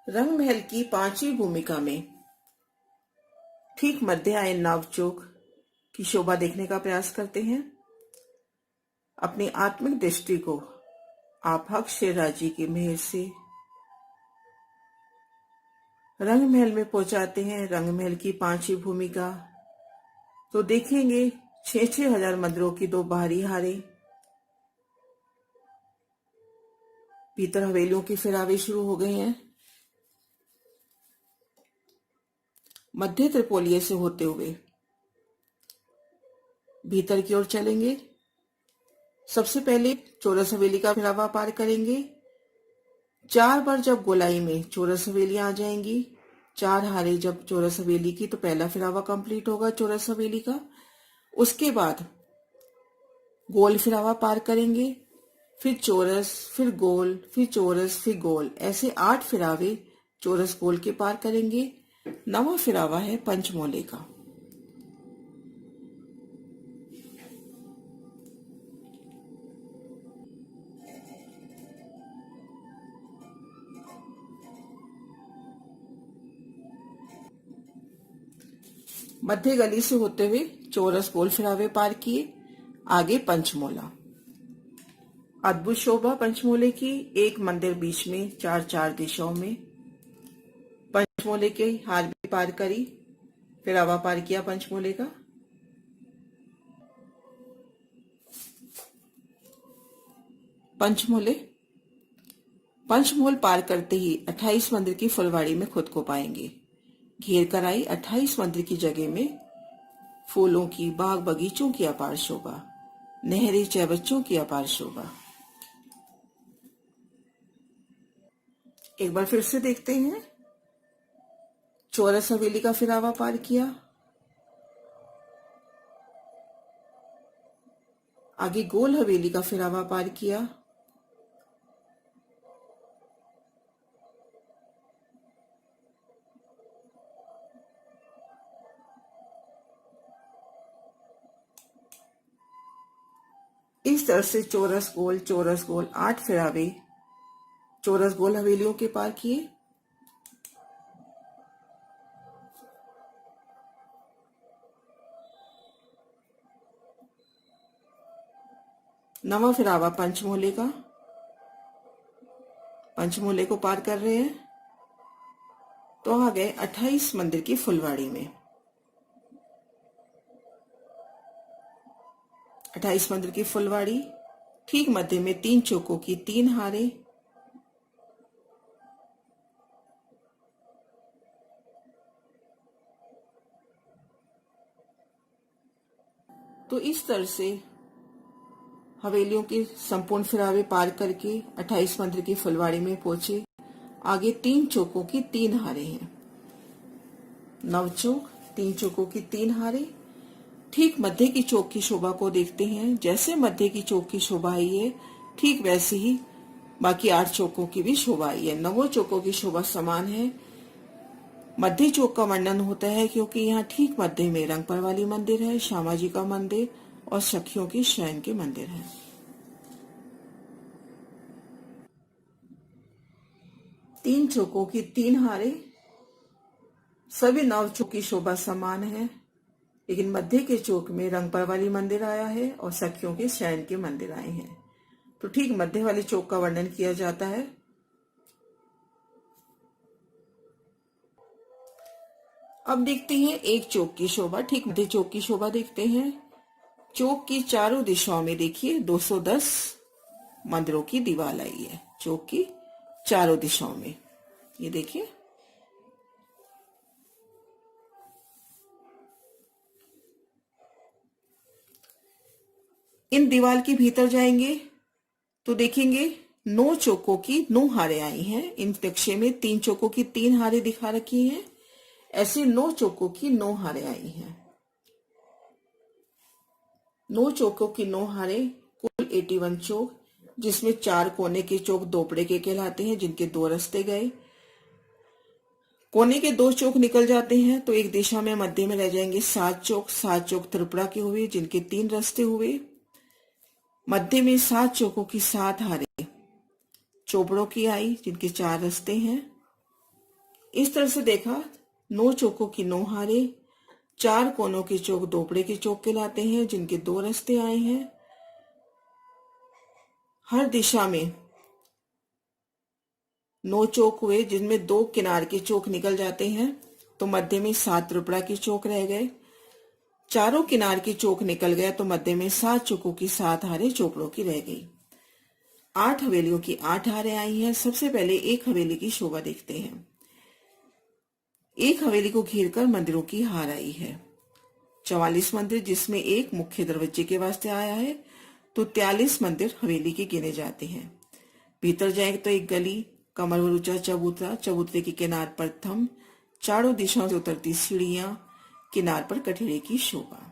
रंग महल की पांचवी भूमिका में ठीक मध्य आए नवचोक की शोभा देखने का प्रयास करते हैं। अपनी आत्मिक दृष्टि को आप हक शेरराज जी की मेहर से रंग महल में पहुंचाते हैं। रंग महल की पांचवी भूमिका तो देखेंगे 6-6 हजार मंदिरों की दो बाहरी हारें, भीतर हवेलियों के फिरावे शुरू हो गए हैं। मध्य त्रिपोलिये से होते हुए भीतर की ओर चलेंगे। सबसे पहले चौरस हवेली का फिरावा पार करेंगे। 4 बार जब गोलाई में चौरस हवेलियां आ जाएंगी, 4 हारे जब चौरस हवेली की, तो पहला फिरावा कंप्लीट होगा चौरस हवेली का। उसके बाद गोल फिरावा पार करेंगे, फिर चौरस, फिर गोल, फिर चौरस, फिर गोल, ऐसे 8 फिरावे चौरस गोल के पार करेंगे। 9वां फिरावा है पंचमोले का। मध्य गली से होते हुए चौरस गोल फिरावे पार किए, आगे पंचमोला। अद्भुत शोभा पंचमोले की, एक मंदिर बीच में, 4-4 दिशाओं में। पंचमोले के हार भी पार करी, फिरावा पार किया पंचमोले का। पंचमोल पार करते ही 28 मंदिर की फुलवाड़ी में खुद को पाएंगे। घेर कर आई 28 मंदिर की जगह में फूलों की, बाग बगीचों की अपार शोभा, नहरी चौबच्चों की अपार शोभा। एक बार फिर से देखते हैं। चौरस हवेली का फिरावा पार किया, आगे गोल हवेली का फिरावा पार किया, इस तरह से चौरस गोल 8 फिरावे चौरस गोल हवेलियों के पार किए। नवा फिरावा पंचमोले का, पंचमोले को पार कर रहे हैं तो आ गए 28 मंदिर की फुलवाड़ी में। 28 मंदिर की फुलवाड़ी, ठीक मध्य में 3 चौकों की 3 हारें, तो इस तरह से हवेलियों के संपूर्ण फिरावे पार करके 28 मंदिर की फुलवाड़ी में पहुंचे। आगे 3 चौकों की 3 हारें हैं। नवचौक, 3 चौकों की 3 हारें। ठीक मध्य की चौक की शोभा को देखते हैं। जैसे मध्य की चौक की शोभा आई है, ठीक वैसे ही बाकी 8 चौकों की भी शोभा आई है। 9 चौकों की शोभा समान है। मध्य चौक का वर्णन होता है क्योंकि यहाँ ठीक मध्य में रंगपर वाली मंदिर है, श्यामा जी का मंदिर और सखियों की शयन के मंदिर है। तीन चौकों की 3 हारें, सभी 9 चौक की शोभा समान है, लेकिन मध्य के चौक में रंगपर वाली मंदिर आया है और सखियों के शयन के मंदिर आए हैं। तो ठीक मध्य वाले चौक का वर्णन किया जाता है। अब देखते हैं एक चौक की शोभा। ठीक मध्य चौक की शोभा देखते हैं। चौक की चारों दिशाओं में देखिए 210 मंदिरों की दीवार आई है। चौक की चारों दिशाओं में ये देखिए। इन दीवार के भीतर जाएंगे तो देखेंगे 9 चौकों की 9 हारें आई हैं। इन नक्शे में 3 चौकों की 3 हारें दिखा रखी हैं। ऐसे 9 चौकों की 9 हारें आई हैं। 9 चौकों की 9 हारें, कुल 81 चौक, जिसमें 4 कोने के चौक दोपड़े के कहलाते हैं, जिनके 2 रास्ते गए। कोने के 2 चौक निकल जाते हैं तो एक दिशा में मध्य में रह जाएंगे 7 चौक। 7 चौक त्रिपुरा के हुए, जिनके 3 रास्ते हुए। मध्य में 7 चौकों की 7 हारें चोपड़ों की आई, जिनके 4 रास्ते हैं। इस तरह से देखा, 9 चौकों की 9 हारे, 4 कोनों के चौक दोपड़े के चौक कहलाते हैं, जिनके 2 रास्ते आए हैं। हर दिशा में 9 चौक हुए, जिनमें 2 किनार के चौक निकल जाते हैं, तो मध्य में 7 त्रिपुरा के चौक रह गए। चारों किनार के चौक निकल गया तो मध्य में 7 चौकों की 7 हारें चौपड़ों की रह गई। 8 हवेलियों की 8 हारें आई हैं। सबसे पहले एक हवेली की शोभा देखते हैं। एक हवेली को घेरकर मंदिरों की हार आई है। 44 मंदिर, जिसमें एक मुख्य दरवाजे के वास्ते आया है, तो 43 मंदिर हवेली के गिने जाते हैं। भीतर जाएंगे तो एक गली, कमर भर ऊंचा चबूतरा, चबूतरे के किनार पर थंब, चारों दिशाओं से उतरती सीढ़ियां, किनार पर कठेरे की शोभा।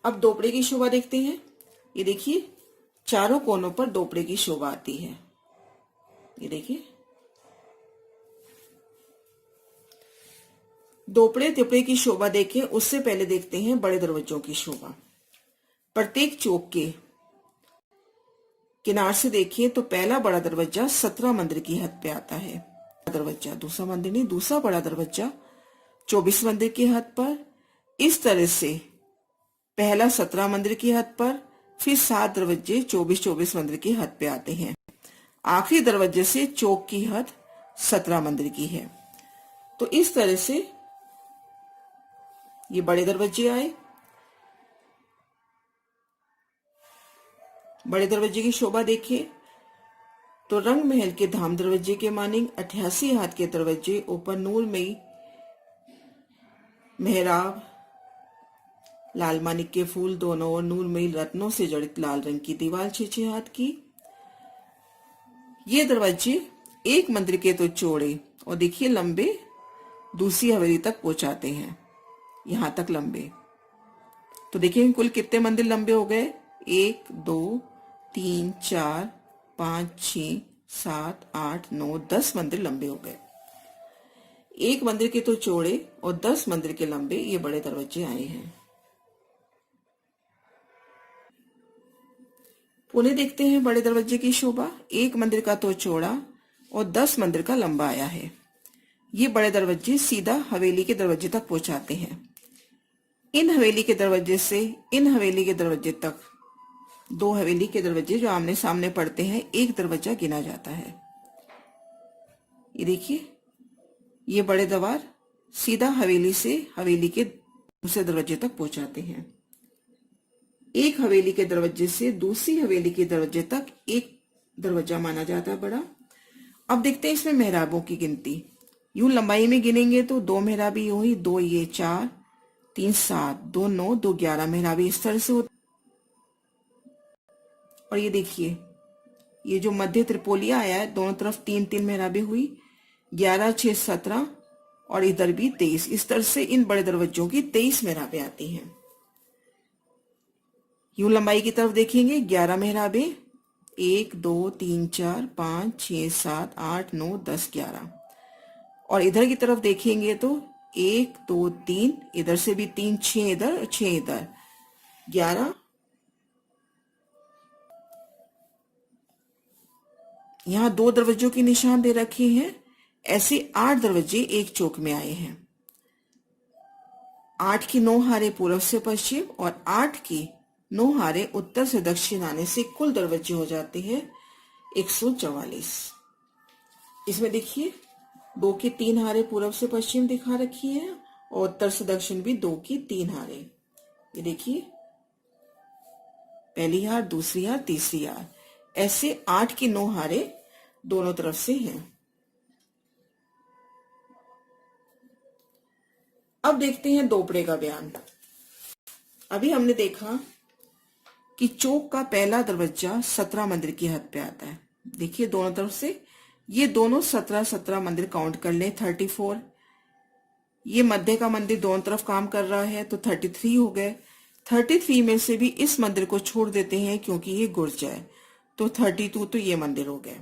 अब दोपड़े की शोभा देखते हैं। ये देखिए, चारों कोनों पर दोपड़े की शोभा आती है। ये देखिए, दोपड़े तिपड़े की शोभा देखें उससे पहले देखते हैं बड़े दरवाजों की शोभा। प्रत्येक चौक के किनार से देखें तो पहला बड़ा दरवाजा 17 मंदिर की हद पे आता है। दरवाजा, दूसरा मंदिर नहीं, दूसरा बड़ा दरवाजा 24 मंदिर की हद पर। इस तरह से पहला 17 मंदिर की हद पर, फिर 7 दरवाजे 24-24 मंदिर की हद पे आते हैं। आखिरी दरवाजे से चौक की हद 17 मंदिर की है। तो इस तरह से ये बड़े दरवाजे आए। बड़े दरवाजे की शोभा देखिए तो रंग महल के धाम दरवाजे के मानिंग 88 हाथ के दरवाजे, ऊपर नूरमयी मेहराब, लाल मानिक के फूल दोनों और नूरमयी रत्नों से जड़ित लाल रंग की दीवार 6-6 हाथ की। ये दरवाजे एक मंदिर के तो चौड़े और देखिए लंबे दूसरी हवेली तक पहुंचाते हैं, यहां तक लंबे। तो देखिए कुल कितने मंदिर लंबे हो गए, 1 2 3 4 5 6 7 8 9 10 मंदिर लंबे हो गए। एक मंदिर के तो चौड़े और 10 मंदिर के लंबे ये बड़े दरवाजे आए हैं। पुणे देखते हैं बड़े दरवाजे की शोभा। एक मंदिर का तो चौड़ा और 10 मंदिर का लंबा आया है। ये बड़े दरवाजे सीधा हवेली के दरवाजे तक पहुंचाते हैं। इन हवेली के दरवाजे से इन हवेली के दरवाजे तक 2 हवेली के दरवाजे जो आमने सामने पड़ते हैं, एक दरवाजा गिना जाता है। ये देखिए, ये बड़े द्वार सीधा हवेली से हवेली के दूसरे दरवाजे तक पहुंचाते हैं। एक हवेली के दरवाजे से दूसरी हवेली के दरवाजे तक एक दरवाजा माना जाता है बड़ा। अब देखते हैं इसमें मेहराबों की गिनती। यूं लंबाई में गिनेंगे तो 2 मेहराबी हुई, 2 ये 4, 3 7, 2 9, 2 11 मेहराबी इस तरह से होती। और ये देखिए, ये जो मध्य त्रिपोलिया आया है, दोनों तरफ 3-3 मेहराबी हुई, 11 6 17 और इधर भी 23। इस तरह से इन बड़े दरवाजों की 23 मेहराबें आती हैं। यूं लंबाई की तरफ देखेंगे 11 मेहराबें, 1 2 3 4 5 6 7 8 9 10 11। और इधर की तरफ देखेंगे तो 1 2 3, इधर से भी 3, 6 इधर और 6 इधर, 11। यहाँ 2 दरवाजों के निशान दे रखे हैं। ऐसे 8 दरवाजे एक चौक में आए हैं। 8 की 9 हारें पूर्व से पश्चिम और 8 की 9 हारें उत्तर से दक्षिण आने से कुल दरवाजे हो जाते हैं 144। इसमें देखिए 2 की 3 हारें पूर्व से पश्चिम दिखा रखी है और उत्तर से दक्षिण भी 2 की 3 हारें। ये देखिए, पहली हार, दूसरी हार, तीसरी हार, ऐसे 8 की 9 हारें दोनों तरफ से हैं। अब देखते हैं दोपड़े का बयान। अभी हमने देखा कि चौक का पहला दरवाजा 17 मंदिर की हद पे आता है। देखिए दोनों तरफ से ये दोनों 17-17 मंदिर काउंट कर लें, 34। ये मध्य का मंदिर दोनों तरफ काम कर रहा है तो 33 हो गए। 33 में से भी इस मंदिर को छोड़ देते हैं क्योंकि ये गुर्जा है, तो 32 तो ये मंदिर हो गए।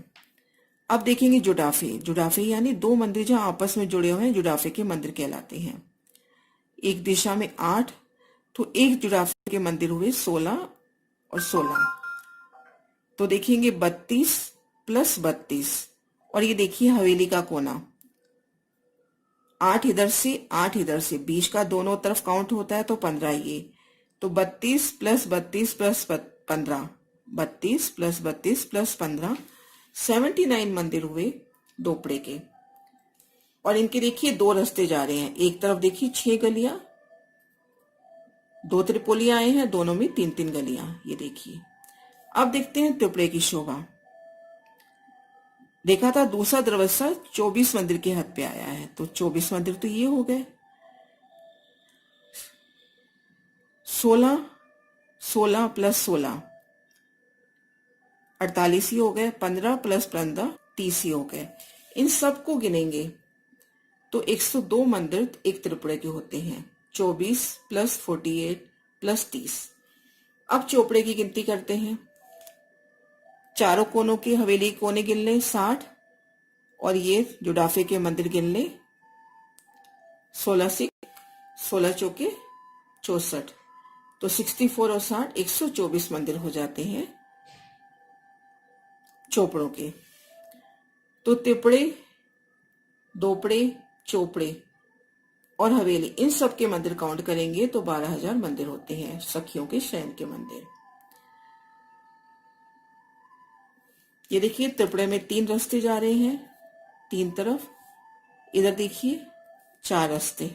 अब देखेंगे जुडाफे। जुडाफे यानी 2 मंदिर जहां आपस में जुड़े हुए हैं, जुडाफे के मंदिर कहलाते हैं। एक दिशा में 8, तो एक जुड़ाफे के मंदिर हुए 16 और 16। तो देखेंगे 32 प्लस 32, और ये देखिए हवेली का कोना, 8 इधर से 8 इधर से, बीच का दोनों तरफ काउंट होता है तो 15 ये, तो 32 प्लस 32 प्लस 15, 32 प्लस 32 प्लस 15, 79 मंदिर हुए दोपड़े के। और इनके देखिए दो रास्ते जा रहे हैं, एक तरफ देखिए 6 गलियां, 2 त्रिपोलियां आए हैं, दोनों में 3-3 गलियां, ये देखिए। अब देखते हैं त्रिपुरे की शोभा। देखा था दूसरा दरवाजा 24 मंदिर के हद पे आया है, तो 24 मंदिर तो ये हो गए, 16 16 प्लस 16 48 ही हो गए, 15 प्लस 15 30 ही हो गए। इन सबको गिनेंगे तो 102 मंदिर एक त्रिपुरे के होते हैं, 24 प्लस 48 प्लस 30। अब चोपड़े की गिनती करते हैं। चारों कोनों की हवेली कोने गिन लें 60, और ये जुड़ाफे के मंदिर गिन लें 16 से 16 चौके 64, तो 64 और 60 124 मंदिर हो जाते हैं चोपड़ों के। तो त्रिपुरे, दोपड़े, चोपड़े और हवेली, इन सब के मंदिर काउंट करेंगे तो 12,000 मंदिर होते हैं सखियों के शयन के मंदिर। ये देखिए त्रिपुरे में 3 रास्ते जा रहे हैं 3 तरफ, इधर देखिए 4 रास्ते।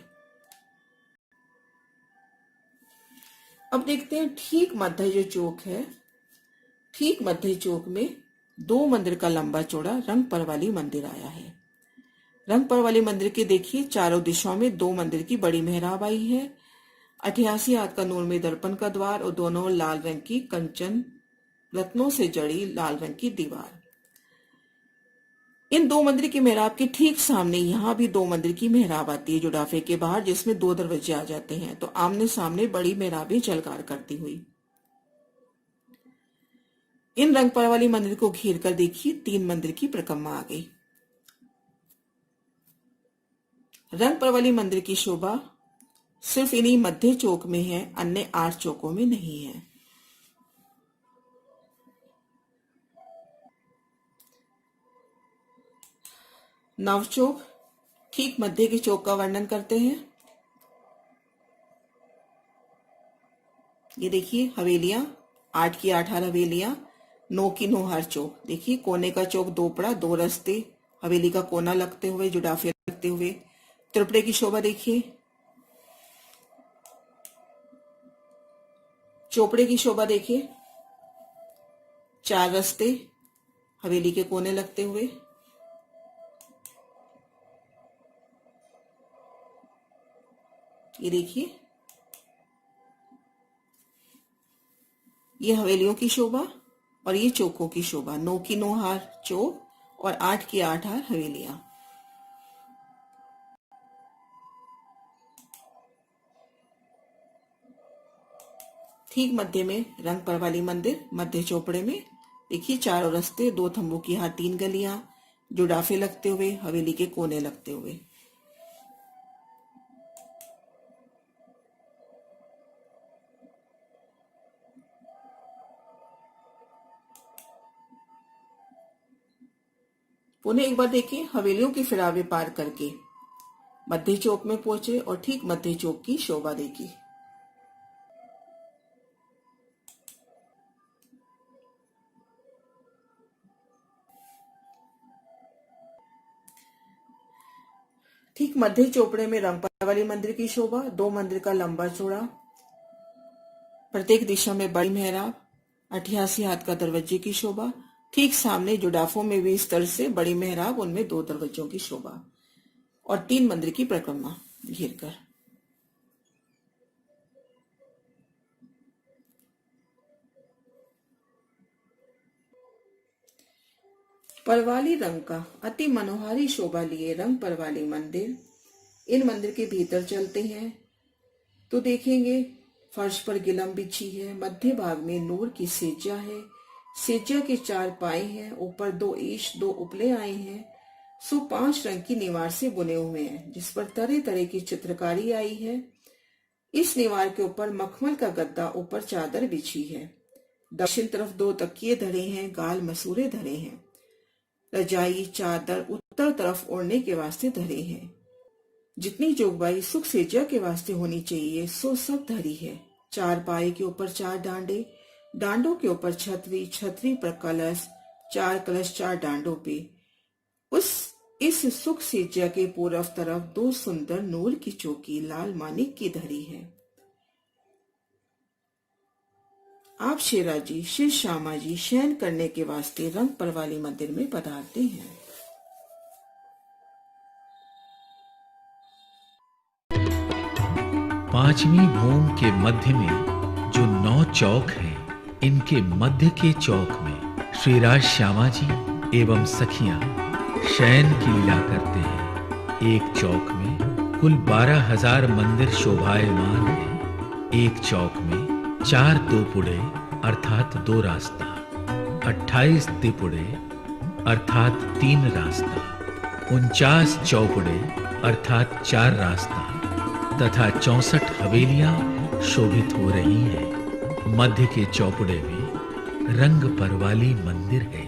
अब देखते हैं ठीक मध्य जो चौक है, ठीक मध्य चौक में 2 मंदिर का लंबा चौड़ा रंगपर वाली मंदिर आया है। रंगपर वाली मंदिर के देखिए चारों दिशाओं में 2 मंदिर की बड़ी मेहराब आई है, 88 हाथ का नूरमय दर्पण का द्वार और दोनों लाल रंग की कंचन रत्नों से जड़ी लाल रंग की दीवार। इन 2 मंदिर की मेहराब के ठीक सामने यहाँ भी 2 मंदिर की मेहराब आती है जुड़ाफे के बाहर, जिसमें 2 दरवाजे आ जाते हैं, तो आमने सामने बड़ी मेहराबें झलकार करती हुई। इन रंगपर वाली मंदिर को घेर कर देखिए 3 मंदिर की परिक्रमा आ गई। रंगपर वाली मंदिर की शोभा सिर्फ इन्हीं मध्य चौक में है, अन्य 8 चौकों में नहीं है। नवचौक ठीक मध्य के चौक का वर्णन करते हैं। ये देखिए हवेलियां, 8 की 8 हवेलियां, 9 की 9 हर चौक। देखिए कोने का चौक दोपड़ा, 2 रास्ते, हवेली का कोना लगते हुए, जुड़ाफे लगते हुए। त्रिपुरे की शोभा देखिए, चोपड़े की शोभा देखिए, 4 रास्ते, हवेली के कोने लगते हुए। ये देखिए ये हवेलियों की शोभा और ये चौकों की शोभा, 9 की 9 हार चौक और 8 की 8 हार हवेलियां। ठीक मध्य में रंगपर वाली मंदिर, मध्य चौपड़े में देखिए चारों रास्ते, 2 थंबों की हार 3 गलियां, जुड़ाफे लगते हुए, हवेली के कोने लगते हुए। पुनः एक बार देखिए हवेलियों की फिरावे पार करके मध्य चौक में पहुंचे और ठीक मध्य चौक की शोभा देखी। ठीक मध्य चौपड़े में रंगपर वाली मंदिर की शोभा, 2 मंदिर का लंबा चौड़ा, प्रत्येक दिशा में बड़ी मेहराब, 88 हाथ का दरवाजे की शोभा। ठीक सामने जुड़ाफों में भी इस तरह से बड़ी मेहराब, उनमें 2 दरवाजों की शोभा और 3 मंदिर की परिक्रमा घेर कर। परवाली रंग का अति मनोहारी शोभा लिए रंग परवाली मंदिर। इन मंदिर के भीतर चलते हैं तो देखेंगे फर्श पर गिलम बिछी है, मध्य भाग में नूर की सेजा है, सेजा के 4 पाए हैं, ऊपर 2 ईश 2 उपले आए हैं, सो 5 रंग की निवार से बुने हुए हैं, जिस पर तरह तरह की चित्रकारी आई है। इस निवार के ऊपर मखमल का गद्दा, ऊपर चादर बिछी है। दक्षिण तरफ 2 तकिए धरे हैं, गाल मसूरे धरे हैं। रजाई चादर उत्तर तरफ ओढ़ने के वास्ते धरे हैं। जितनी जोगबाई सुख सेजा के वास्ते होनी चाहिए सो सब धरी है। 4 पाए के ऊपर 4 डांडे, डांडों के ऊपर छतरी, छतरी पर कलश, 4 कलश 4 डांडों पे। इस सुख सेजा के पूर्व तरफ 2 सुंदर नूर की चौकी लाल मानिक की धरी है। आप शेरा जी श्री श्यामा जी शयन करने के वास्ते रंग परवाली मंदिर में पधारते हैं। पांचवी भूम के मध्य में जो 9 चौक हैं, इनके मध्य के चौक में श्रीराज श्यामा जी एवं सखियां शयन की लीला करते हैं। एक चौक में कुल 12,000 मंदिर शोभायमान हैं। एक चौक में 4 दोपुड़े अर्थात 2 रास्ता, 28 तिपुड़े अर्थात 3 रास्ता, 49 चौपुड़े अर्थात 4 रास्ता तथा 64 हवेलियां शोभित हो रही हैं। मध्य के चौपुड़े में रंग परवाली मंदिर है।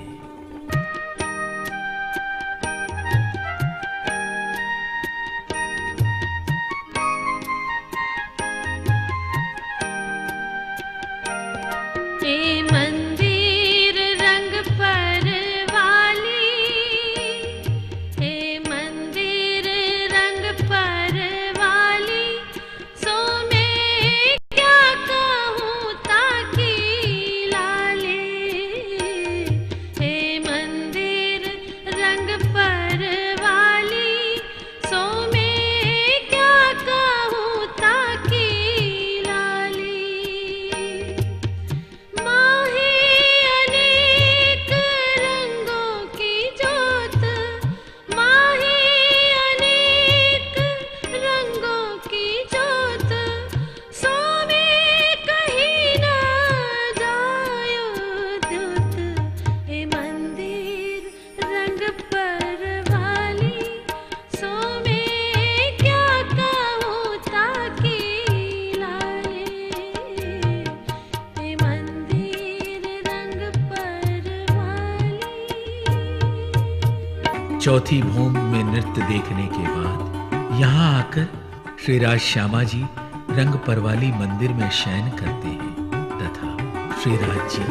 चौथी भूम में नृत्य देखने के बाद यहाँ आकर श्रीराज श्यामा जी रंग परवाली मंदिर में शयन करते हैं तथा श्रीराज जी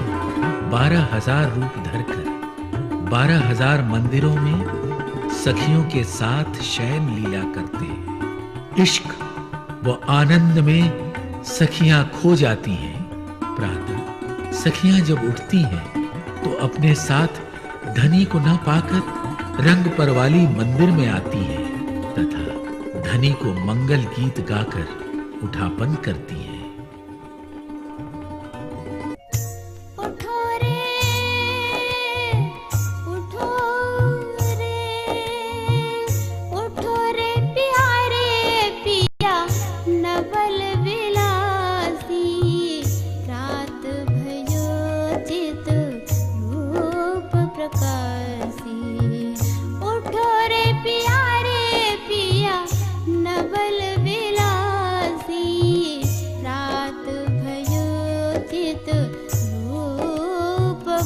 12,000 रूप धरकर 12,000 मंदिरों में सखियों के साथ शयन लीला करते हैं। इश्क व आनंद में सखियां खो जाती हैं। प्रातः सखियां जब उठती हैं तो अपने साथ धनी को न पाकर रंग परवाली मंदिर में आती है तथा धनी को मंगल गीत गाकर उठापन करती है।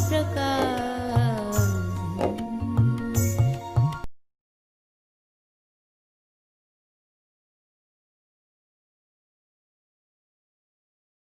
प्रकाश